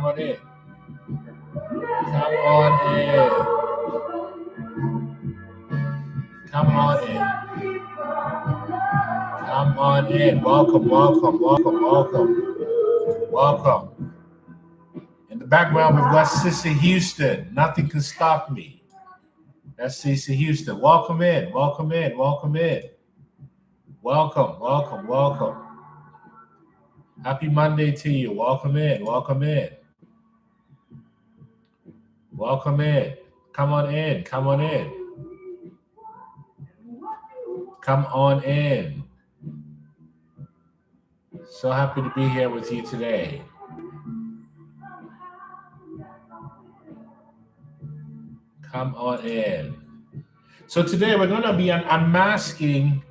Come on in. Come on in. Come on in. Come on in. Welcome, welcome, welcome, welcome. Welcome. In the background, we've got Sissy Houston. Nothing can stop me. That's Sissy Houston. Welcome in. Welcome in. Welcome in. Welcome, welcome, welcome. Happy Monday to you. Welcome in. Welcome in. Welcome in. Come on in. Come on in. Come on in. So happy to be here with you today. Come on in. So today we're going to be unmasking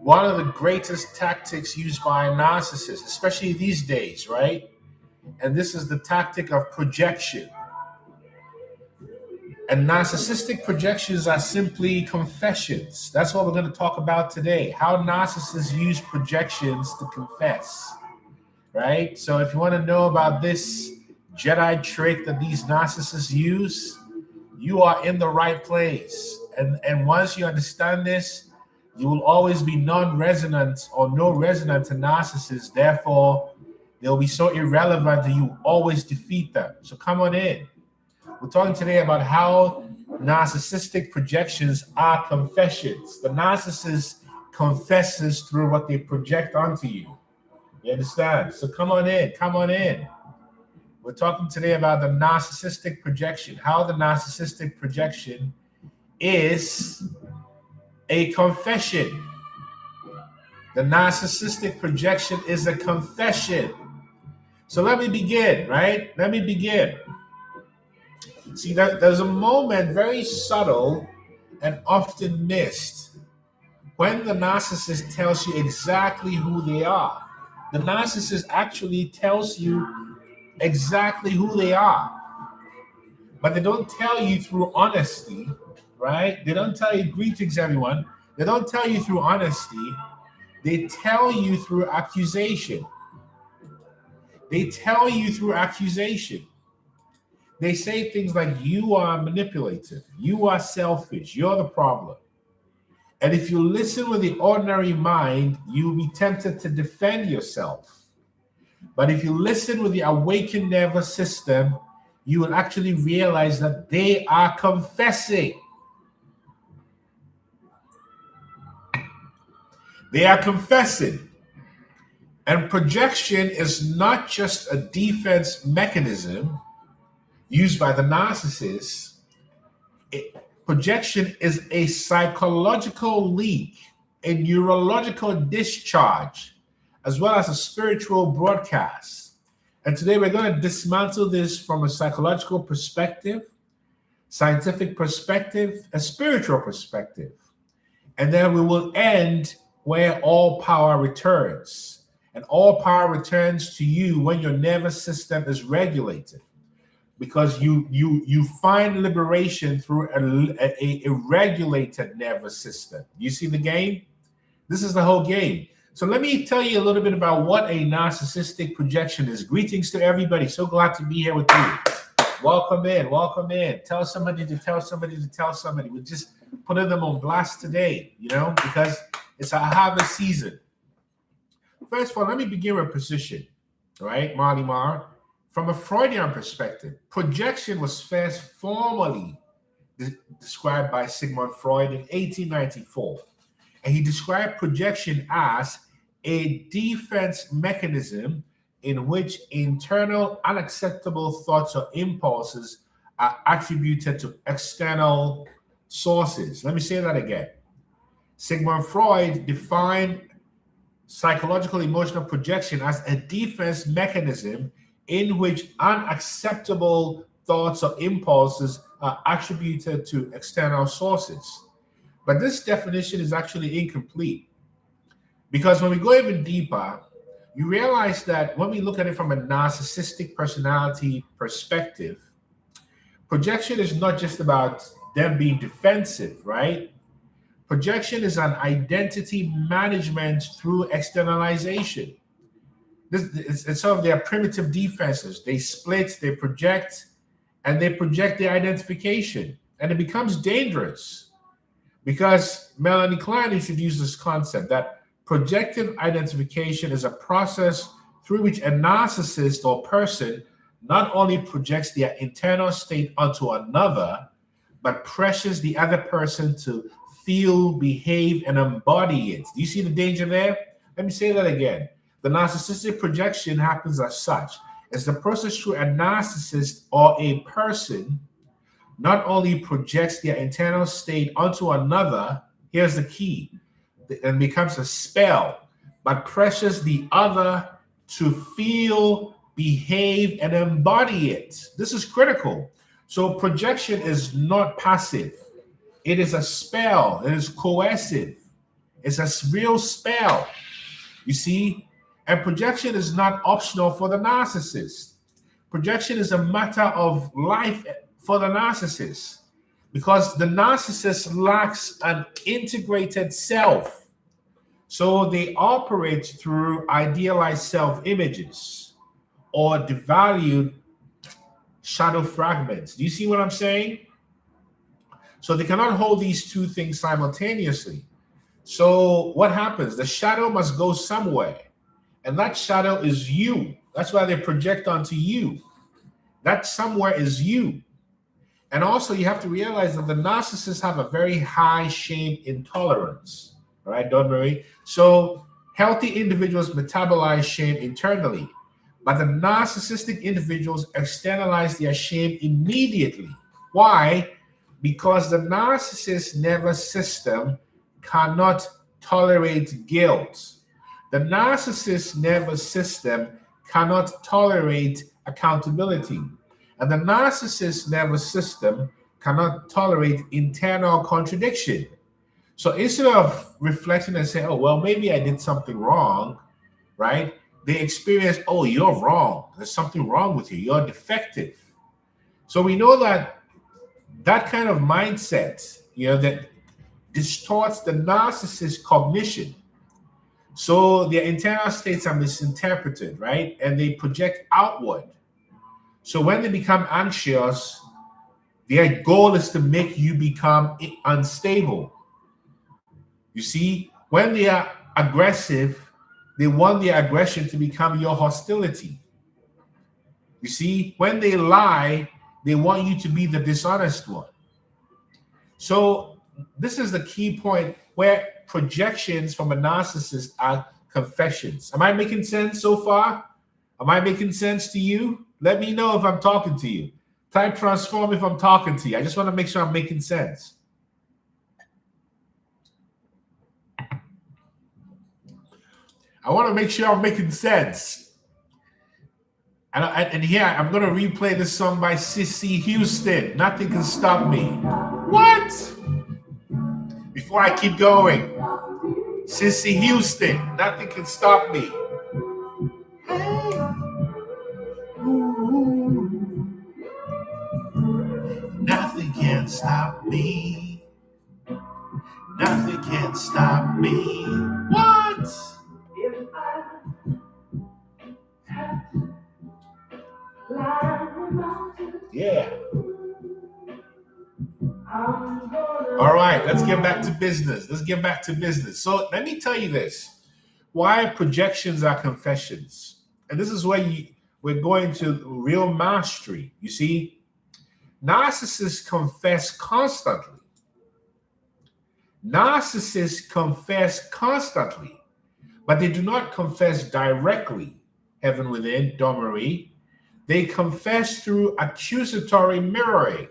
one of the greatest tactics used by narcissists, especially these days, right? And this is the tactic of projection. And narcissistic projections are simply confessions. That's what we're going to talk about today. How narcissists use projections to confess, right? So if you want to know about this Jedi trick that these narcissists use, you are in the right place. And once you understand this, you will always be non-resonant or no resonant to narcissists. Therefore, they'll be so irrelevant that you always defeat them. So come on in. We're talking today about how narcissistic projections are confessions. The narcissist confesses through what they project onto you. You understand? So come on in. Come on in. We're talking today about the narcissistic projection, how the narcissistic projection is a confession. The narcissistic projection is a confession. So let me begin, right? Let me begin. See, there's a moment very subtle and often missed when the narcissist tells you exactly who they are. The narcissist actually tells you exactly who they are, but they don't tell you through honesty, right? They don't tell you greetings, everyone. They don't tell you through honesty. They tell you through accusation. They tell you through accusation. They say things like, you are manipulative, you are selfish, you're the problem. And if you listen with the ordinary mind, you'll be tempted to defend yourself. But if you listen with the awakened nervous system, you will actually realize that they are confessing. They are confessing. And projection is not just a defense mechanism used by the narcissist. Projection is a psychological leak, a neurological discharge, as well as a spiritual broadcast. And today we're going to dismantle this from a psychological perspective, scientific perspective, a spiritual perspective. And then we will end where all power returns. And all power returns to you when your nervous system is regulated. Because you find liberation through a regulated nervous system. You see the game? This is the whole game. So let me tell you a little bit about what a narcissistic projection is. Greetings to everybody. So glad to be here with you. Welcome in. Welcome in. Tell somebody to tell somebody to tell somebody. We're just putting them on blast today, because it's a harvest season. First of all, let me begin with position. All right, Marley Mar. From a Freudian perspective, projection was first formally described by Sigmund Freud in 1894. And he described projection as a defense mechanism in which internal unacceptable thoughts or impulses are attributed to external sources. Let me say that again. Sigmund Freud defined psychological emotional projection as a defense mechanism in which unacceptable thoughts or impulses are attributed to external sources. But this definition is actually incomplete, because when we go even deeper, you realize that when we look at it from a narcissistic personality perspective, projection is not just about them being defensive, right? Projection is an identity management through externalization. It's sort of their primitive defenses. They split, they project, and they project their identification. And it becomes dangerous because Melanie Klein introduced this concept that projective identification is a process through which a narcissist or person not only projects their internal state onto another, but pressures the other person to feel, behave, and embody it. Do you see the danger there? Let me say that again. The narcissistic projection happens as such. It's the process through a narcissist or a person not only projects their internal state onto another, here's the key, and becomes a spell, but pressures the other to feel, behave, and embody it. This is critical. So projection is not passive. It is a spell. It is coercive. It's a real spell. You see? And projection is not optional for the narcissist. Projection is a matter of life for the narcissist because the narcissist lacks an integrated self. So they operate through idealized self-images or devalued shadow fragments. Do you see what I'm saying? So they cannot hold these two things simultaneously. So what happens? The shadow must go somewhere. And that shadow is you. That's why they project onto you. That somewhere is you. And also you have to realize that the narcissists have a very high shame intolerance. All right, Don Marie? So healthy individuals metabolize shame internally, but the narcissistic individuals externalize their shame immediately. Why? Because the narcissist nervous system cannot tolerate guilt. The narcissist nervous system cannot tolerate accountability. And the narcissist nervous system cannot tolerate internal contradiction. So instead of reflecting and saying, oh, well, maybe I did something wrong, right? They experience, oh, you're wrong. There's something wrong with you. You're defective. So we know that that kind of mindset, that distorts the narcissist's cognition. So their internal states are misinterpreted, right? And they project outward. So when they become anxious, their goal is to make you become unstable. You see, when they are aggressive, they want their aggression to become your hostility. You see, when they lie, they want you to be the dishonest one. So this is the key point where projections from a narcissist are confessions. Am I making sense so far? Am I making sense to you? Let me know if I'm talking to you. Type transform if I'm talking to you. I just want to make sure I'm making sense. I want to make sure I'm making sense. And here, I'm going to replay this song by Sissy Houston. Nothing can stop me. What? Before I keep going. Sissy Houston, nothing can stop me. Nothing can stop me. Nothing can stop me. What? Yeah. All right, let's get back to business. So let me tell you this. Why projections are confessions. And this is where we're going to real mastery. You see, narcissists confess constantly. But they do not confess directly, heaven within, Dawn Marie. They confess through accusatory mirroring.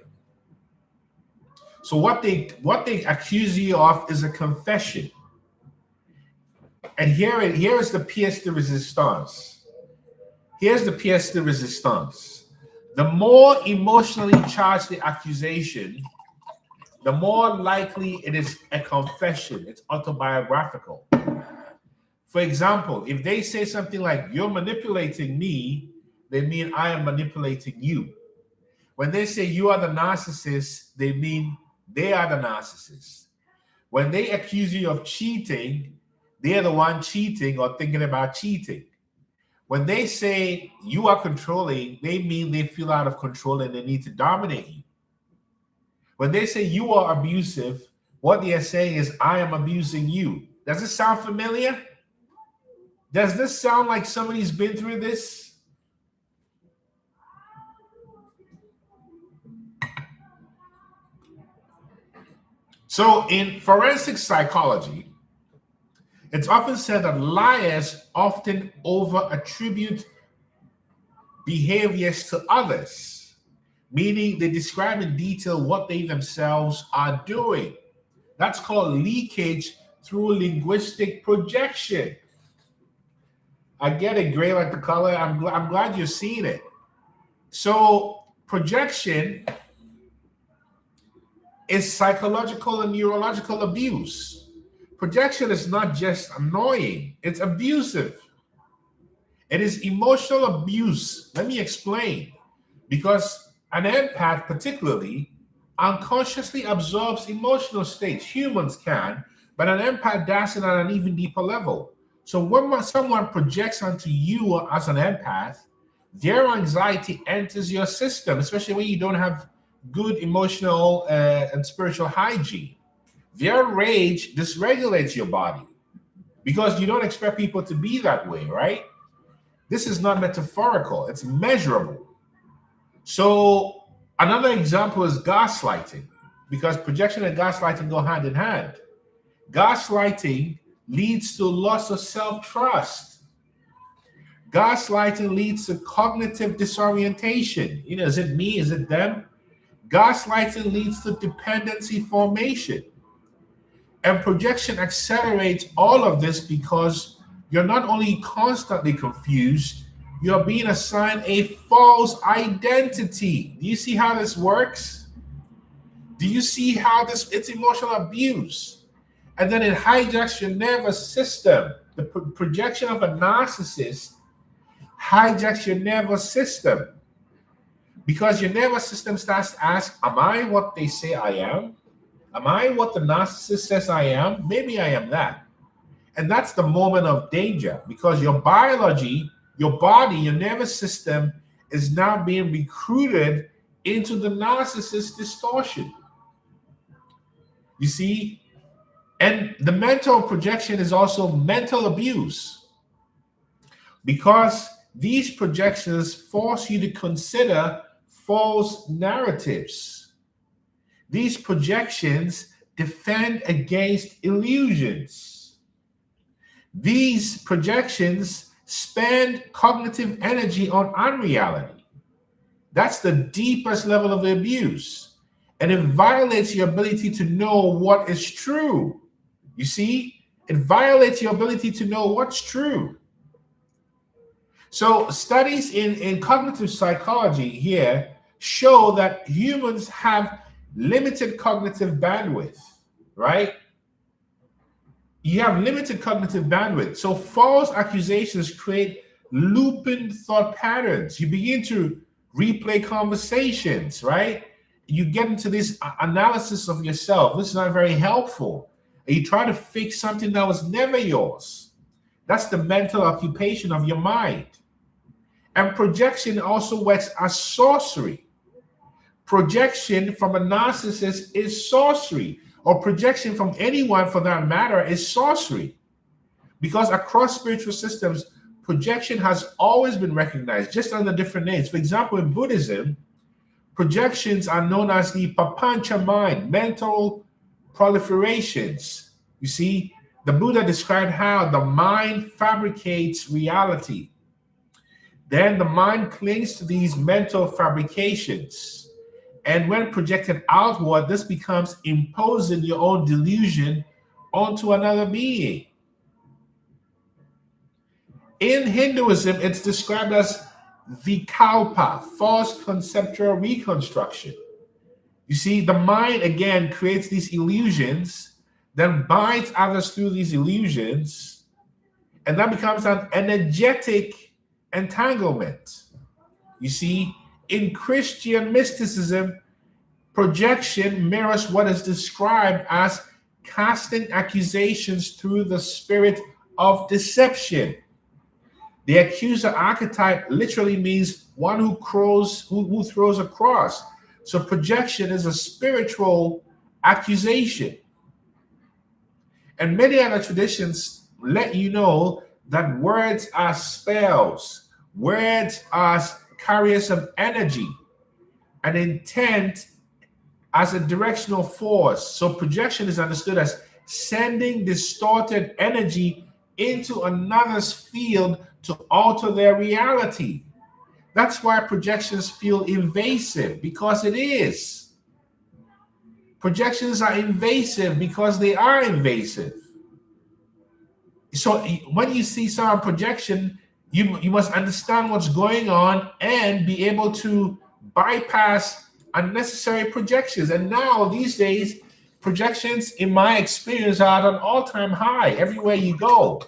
So what they accuse you of is a confession. And here is the pièce de résistance. Here's the pièce de résistance. The more emotionally charged the accusation, the more likely it is a confession. It's autobiographical. For example, if they say something like, you're manipulating me, they mean I am manipulating you. When they say you are the narcissist, they mean they are the narcissist. When they accuse you of cheating, they are the one cheating or thinking about cheating. When they say you are controlling, they mean they feel out of control and they need to dominate you. When they say you are abusive, what they are saying is I am abusing you. Does this sound familiar? Does this sound like somebody's been through this? So in forensic psychology, it's often said that liars often over-attribute behaviors to others, meaning they describe in detail what they themselves are doing. That's called leakage through linguistic projection. I get it, gray like the color. I'm glad you're seeing it. So projection is psychological and neurological abuse. Projection is not just annoying, it's abusive. It is emotional abuse. Let me explain. Because an empath, particularly, unconsciously absorbs emotional states. Humans can, but an empath does it at an even deeper level. So when someone projects onto you as an empath, their anxiety enters your system, especially when you don't have good emotional and spiritual hygiene. Their rage dysregulates your body because you don't expect people to be that way, right? This is not metaphorical, it's measurable. So another example is gaslighting, because projection and gaslighting go hand in hand. Gaslighting leads to loss of self-trust. Gaslighting leads to cognitive disorientation. Is it me? Is it them? Gaslighting leads to dependency formation. And projection accelerates all of this because you're not only constantly confused, you're being assigned a false identity. Do you see how this works? Do you see how it's emotional abuse? And then it hijacks your nervous system. The projection of a narcissist hijacks your nervous system because your nervous system starts to ask, am I what they say I am? Am I what the narcissist says I am? Maybe I am that. And that's the moment of danger because your biology, your body, your nervous system is now being recruited into the narcissist distortion. You see? And the mental projection is also mental abuse because these projections force you to consider false narratives. These projections defend against illusions. These projections spend cognitive energy on unreality. That's the deepest level of abuse. And it violates your ability to know what is true. You see, it violates your ability to know what's true. So studies in cognitive psychology here show that humans have limited cognitive bandwidth, right? You have limited cognitive bandwidth. So false accusations create looping thought patterns. You begin to replay conversations, right? You get into this analysis of yourself. This is not very helpful. And you try to fix something that was never yours. That's the mental occupation of your mind. And projection also works as sorcery. Projection from a narcissist is sorcery, or projection from anyone for that matter is sorcery. Because across spiritual systems, projection has always been recognized, just under different names. For example, in Buddhism, projections are known as the papancha mind, mental proliferations. You see, the Buddha described how the mind fabricates reality. Then the mind clings to these mental fabrications. And when projected outward, this becomes imposing your own delusion onto another being. In Hinduism, it's described as vikalpa, false conceptual reconstruction. You see, the mind again creates these illusions, then binds others through these illusions, and that becomes an energetic entanglement. You see, in Christian mysticism, projection mirrors what is described as casting accusations through the spirit of deception. The accuser archetype literally means one who throws a cross. So projection is a spiritual accusation. And many other traditions let you know that words are spells, words are carriers of energy, and intent as a directional force. So projection is understood as sending distorted energy into another's field to alter their reality. That's why projections feel invasive, because it is. Projections are invasive because they are invasive. So when you see some projection, you must understand what's going on and be able to bypass unnecessary projections. And now these days, projections, in my experience, are at an all-time high everywhere you go.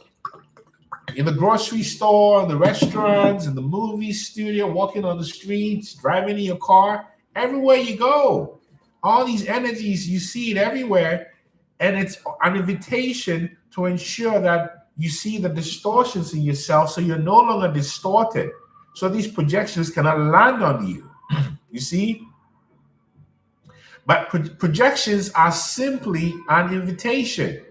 In the grocery store, in the restaurants, in the movie studio, walking on the streets, driving in your car, everywhere you go. All these energies, you see it everywhere. And it's an invitation to ensure that you see the distortions in yourself so you're no longer distorted. So these projections cannot land on you. You see? But projections are simply an invitation.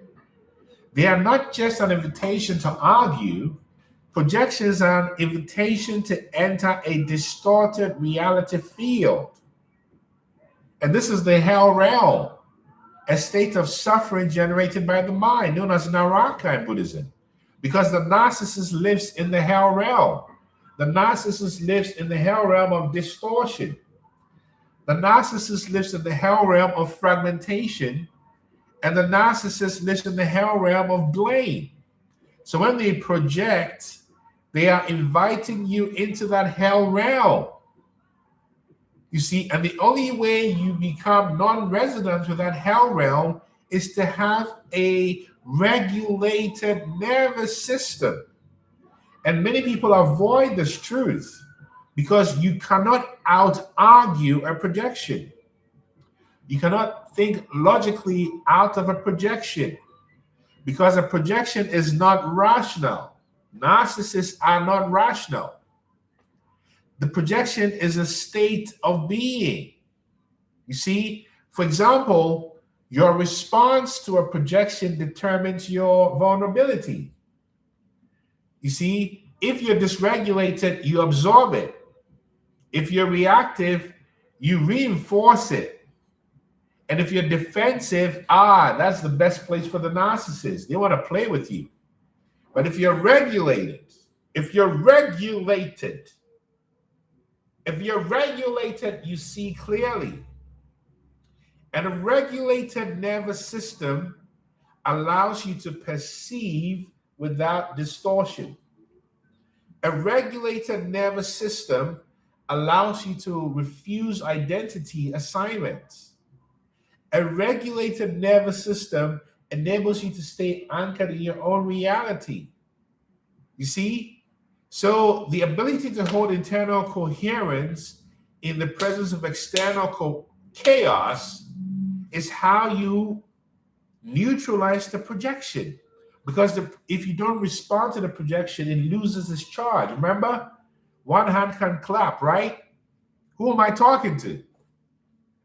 They are not just an invitation to argue. Projections are an invitation to enter a distorted reality field. And this is the hell realm, a state of suffering generated by the mind, known as Naraka in Buddhism. Because the narcissist lives in the hell realm. The narcissist lives in the hell realm of distortion. The narcissist lives in the hell realm of fragmentation. And the narcissist lives in the hell realm of blame. So when they project, they are inviting you into that hell realm. You see, and the only way you become non-resident with that hell realm is to have a regulated nervous system. And many people avoid this truth because you cannot out-argue a projection. You cannot think logically out of a projection because a projection is not rational. Narcissists are not rational. The projection is a state of being. You see, for example, your response to a projection determines your vulnerability. You see, if you're dysregulated, you absorb it. If you're reactive, you reinforce it. And if you're defensive, that's the best place for the narcissist. They want to play with you. But if you're regulated, you see clearly. And a regulated nervous system allows you to perceive without distortion. A regulated nervous system allows you to refuse identity assignments. A regulated nervous system enables you to stay anchored in your own reality. You see? So the ability to hold internal coherence in the presence of external chaos is how you neutralize the projection. Because if you don't respond to the projection, it loses its charge. Remember? One hand can clap, right? Who am I talking to?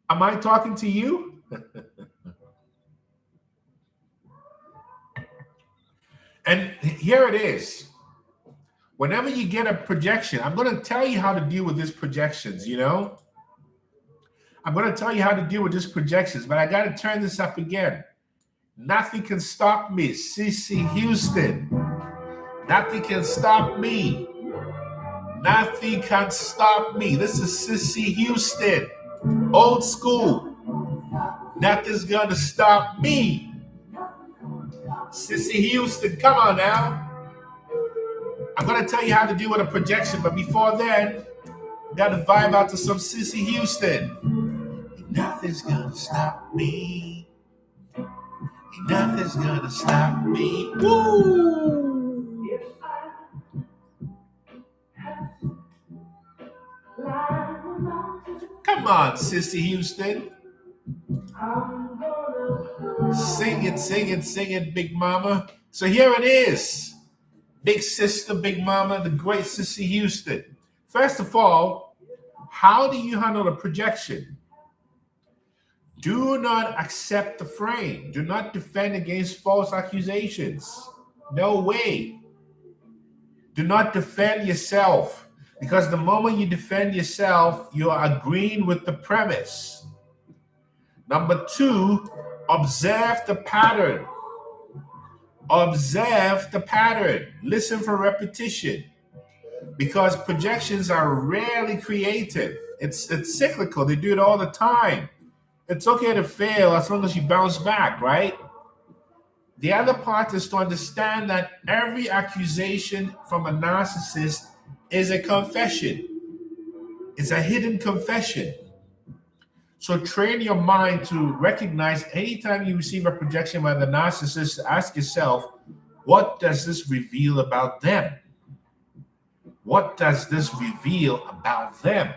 Am I talking to you? And here it is. Whenever you get a projection, I'm going to tell you how to deal with these projections, you know? I'm going to tell you how to deal with these projections, but I got to turn this up again. Nothing can stop me. CC Houston. Nothing can stop me. Nothing can stop me. This is Sissy Houston. Old school. Nothing's gonna stop me. Sissy Houston, come on now. I'm gonna tell you how to deal with a projection, but before then, gotta vibe out to some Sissy Houston. Nothing's gonna stop me. Nothing's gonna stop me. Woo! Come on, Sissy Houston. Sing it, sing it, sing it, Big Mama. So here it is. Big sister, big mama, the great Sissy Houston. First of all, how do you handle a projection? Do not accept the frame. Do not defend against false accusations. No way. Do not defend yourself, because the moment you defend yourself, you are agreeing with the premise. Number two, observe the pattern. Observe the pattern. Listen for repetition, because projections are rarely creative. It's cyclical. They do it all the time. It's okay to fail as long as you bounce back, right? The other part is to understand that every accusation from a narcissist is a confession. It's a hidden confession. So train your mind to recognize anytime you receive a projection by the narcissist, ask yourself, what does this reveal about them? What does this reveal about them?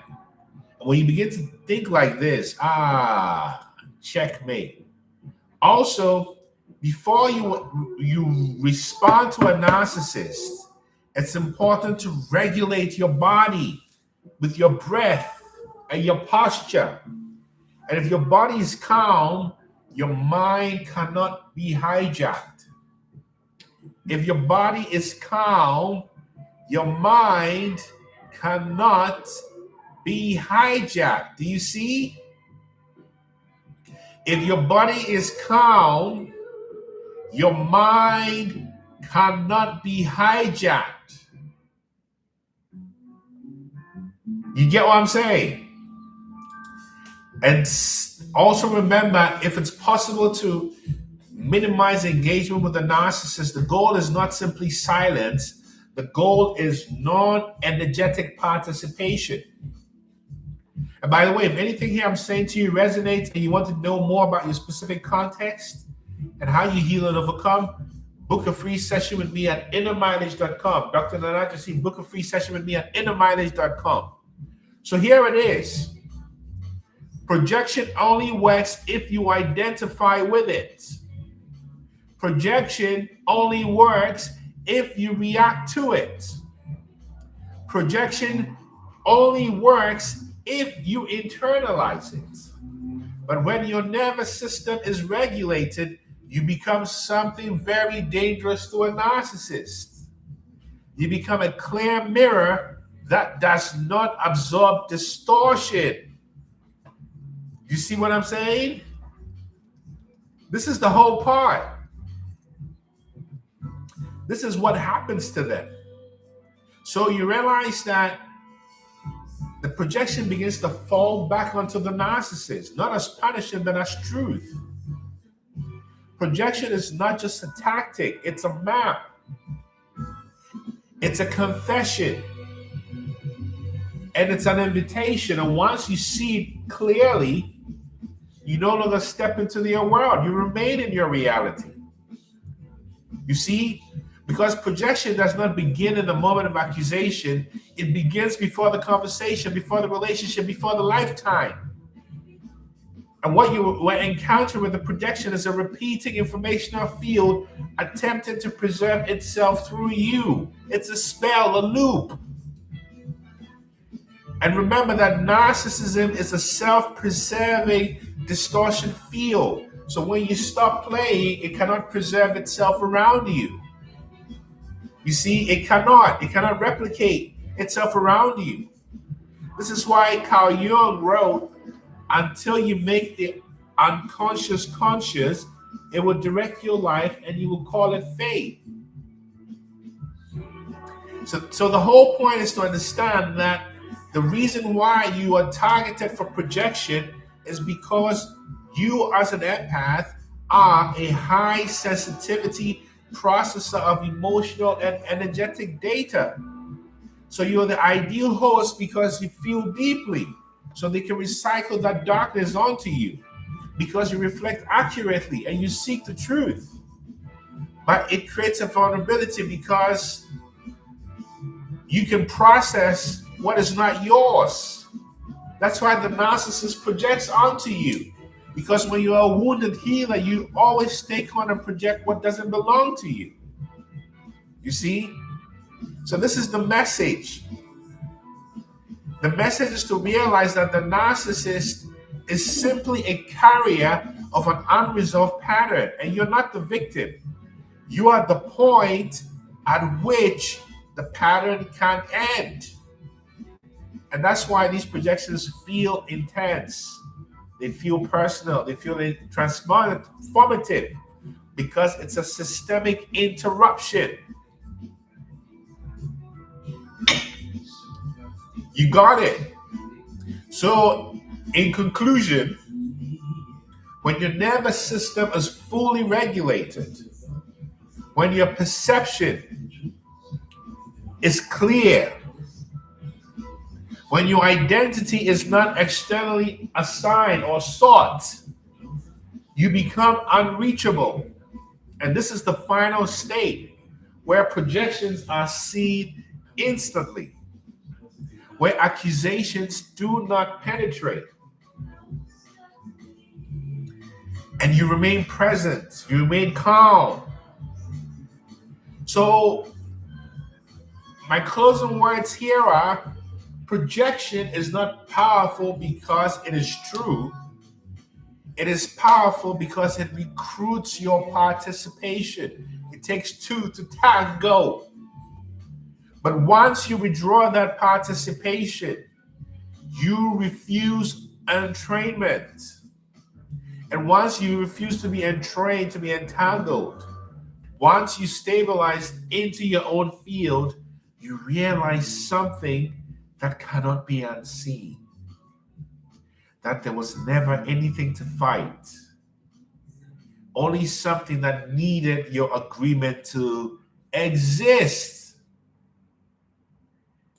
And when you begin to think like this, checkmate. Also, before you respond to a narcissist, it's important to regulate your body with your breath and your posture. And if your body is calm, your mind cannot be hijacked. If your body is calm, your mind cannot be hijacked. Do you see? If your body is calm, your mind cannot be hijacked. You get what I'm saying? And also remember, if it's possible to minimize engagement with a narcissist, the goal is not simply silence. The goal is non-energetic participation. And by the way, if anything here I'm saying to you resonates and you want to know more about your specific context and how you heal and overcome, book a free session with me at innermileage.com. Dr. Nana Gyesie, book a free session with me at innermileage.com. So here it is. Projection only works if you identify with it. Projection only works if you react to it. Projection only works if you internalize it. But when your nervous system is regulated, you become something very dangerous to a narcissist. You become a clear mirror that does not absorb distortion. You see what I'm saying? This is the whole part. This is what happens to them. So you realize that the projection begins to fall back onto the narcissist, not as punishment, but as truth. Projection is not just a tactic, it's a map. It's a confession. And it's an invitation. And once you see it clearly, you no longer step into their world. You remain in your reality. You see? Because projection does not begin in the moment of accusation. It begins before the conversation, before the relationship, before the lifetime. And what you will encounter with the projection is a repeating informational field attempting to preserve itself through you. It's a spell, a loop. And remember that narcissism is a self-preserving distortion field. So when you stop playing, it cannot preserve itself around you. You see, it cannot replicate itself around you. This is why Carl Jung wrote, until you make the unconscious conscious, it will direct your life and you will call it fate. So the whole point is to understand that the reason why you are targeted for projection is because you as an empath are a high sensitivity processor of emotional and energetic data. So you're the ideal host because you feel deeply. So they can recycle that darkness onto you because you reflect accurately and you seek the truth. But it creates a vulnerability because you can process what is not yours. That's why the narcissist projects onto you. Because when you're a wounded healer, you always take on and project what doesn't belong to you. You see? So this is the message. The message is to realize that the narcissist is simply a carrier of an unresolved pattern, and you're not the victim. You are the point at which the pattern can end. And that's why these projections feel intense. They feel personal. They feel transformative because it's a systemic interruption. You got it. So, in conclusion, when your nervous system is fully regulated, when your perception is clear, when your identity is not externally assigned or sought, you become unreachable. And this is the final state where projections are seen instantly, where accusations do not penetrate. And you remain present, you remain calm. So, my closing words here are: projection is not powerful because it is true. It is powerful because it recruits your participation. It takes two to tango. But once you withdraw that participation, you refuse entrainment. And once you refuse to be entrained, to be entangled, once you stabilize into your own field, you realize something that cannot be unseen. That there was never anything to fight, only something that needed your agreement to exist.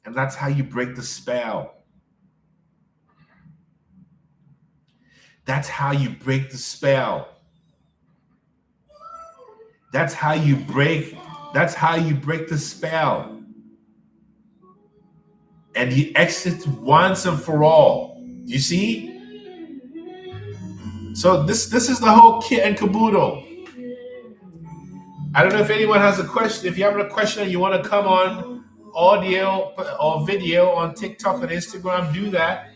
And that's how you break the spell. That's how you break the spell. That's how you break the spell. And you exit once and for all. You see? So this is the whole kit and caboodle. I don't know if anyone has a question. If you have a question and you want to come on audio or video on TikTok and Instagram, do that.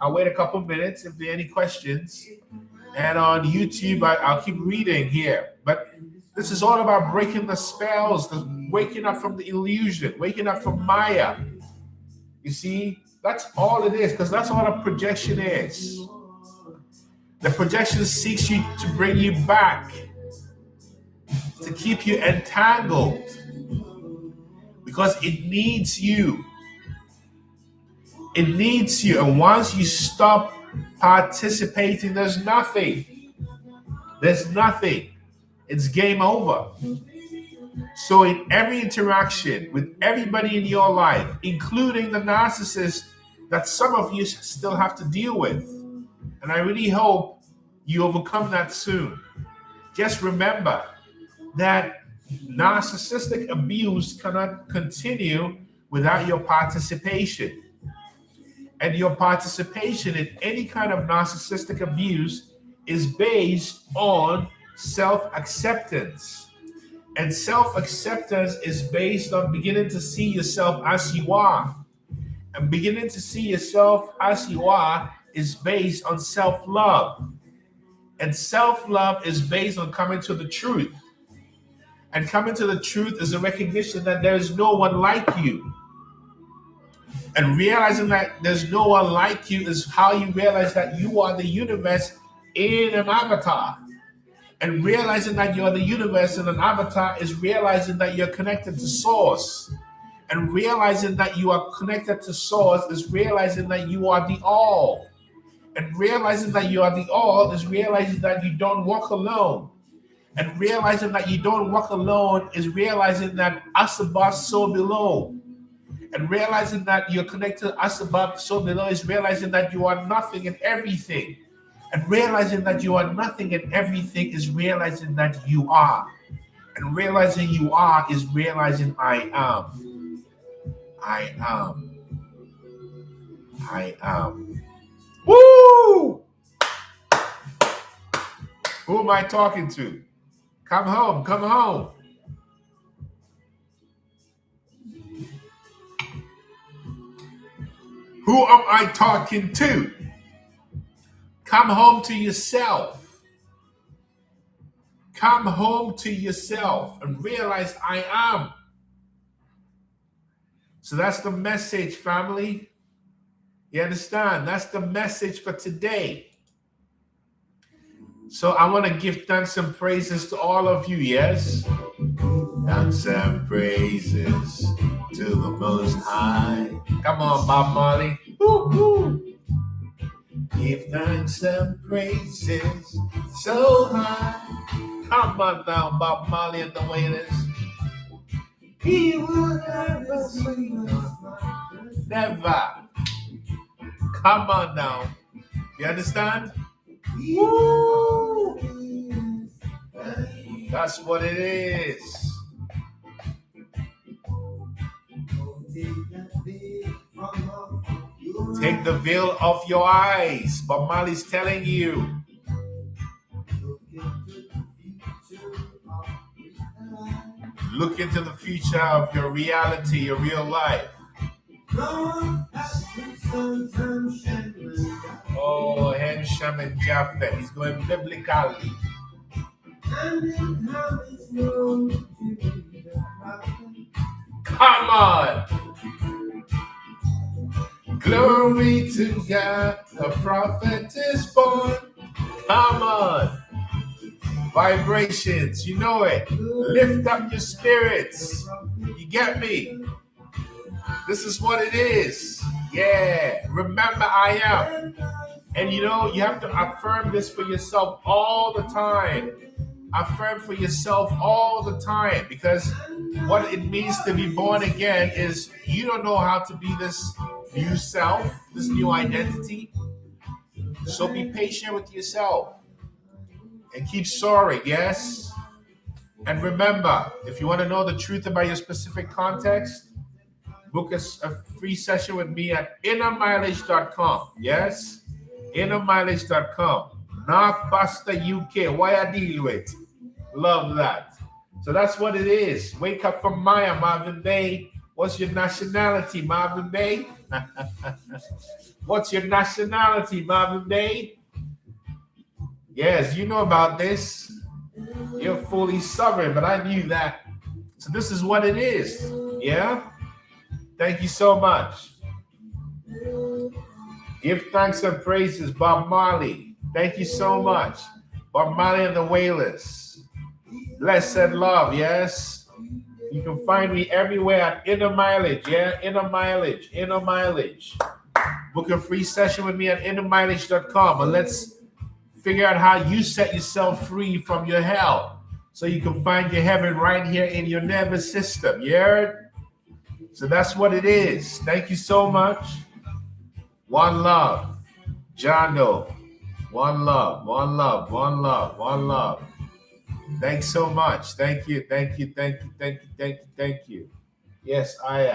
I'll wait a couple minutes if there are any questions. And on YouTube, I'll keep reading here. But this is all about breaking the spells, the waking up from the illusion, waking up from Maya. You see, that's all it is, because that's all a projection is. The projection seeks you to bring you back, to keep you entangled, because it needs you. It needs you. And once you stop participating, there's nothing. There's nothing. It's game over. So in every interaction with everybody in your life, including the narcissist that some of you still have to deal with, and I really hope you overcome that soon, just remember that narcissistic abuse cannot continue without your participation. And your participation in any kind of narcissistic abuse is based on self-acceptance. And self-acceptance is based on beginning to see yourself as you are. And beginning to see yourself as you are is based on self-love. And self-love is based on coming to the truth. And coming to the truth is a recognition that there is no one like you. And realizing that there's no one like you is how you realize that you are the universe in an avatar. And realizing that you are the universe in an avatar is realizing that you're connected to source. And realizing that you are connected to source is realizing that you are the all. And realizing that you are the all is realizing that you don't walk alone. And realizing that you don't walk alone is realizing that us above, so below. And realizing that you're connected to us above, so below is realizing that you are nothing and everything. And realizing that you are nothing and everything is realizing that you are. And realizing you are is realizing I am. I am. I am. Woo! Who am I talking to? Come home, come home. Who am I talking to? Come home to yourself. Come home to yourself and realize I am. So that's the message, family. You understand? That's the message for today. So I want to give thanks and praises to all of you, yes? Thanks and praises to the Most High. Come on, Bob Marley. Woo-hoo. Give thanks and praises so high. Come on now, Bob Marley and the Wailers. He will never swing us. Never. Come on now. You understand? Woo! That's what it is. Take the veil off your eyes. Bob Marley's telling you. Look into the future of your reality, your real life. Oh, Hensham and Japheth. He's going biblically. Come on. Glory to God, the prophet is born. Come on. Vibrations, you know it. Lift up your spirits. You get me? This is what it is. Yeah. Remember, I am. And you know, you have to affirm this for yourself all the time. Affirm for yourself all the time, because what it means to be born again is you don't know how to be this new self, this new identity. So be patient with yourself and keep soaring, yes? And remember, if you want to know the truth about your specific context, book a free session with me at innermileage.com, yes? Innermileage.com. Not Pasta UK. Why I deal with? Love that. So that's what it is. Wake up from Maya, Marvin Day. What's your nationality, Marvin Day? What's your nationality, Marvin Day? Yes, you know about this. You're fully sovereign, but I knew that. So this is what it is. Yeah? Thank you so much. Give thanks and praises, Bob Marley. Thank you so much. Bob Marley and the Wailers. Blessed love, yes? You can find me everywhere at Inner Mileage, yeah? Inner Mileage, Inner Mileage. Book a free session with me at innermileage.com, and let's figure out how you set yourself free from your hell so you can find your heaven right here in your nervous system, you heard? So that's what it is. Thank you so much. One love. John Doe. One love, one love, one love, one love. Thanks so much. Thank you, thank you, thank you, thank you, thank you, thank you. Yes, I am.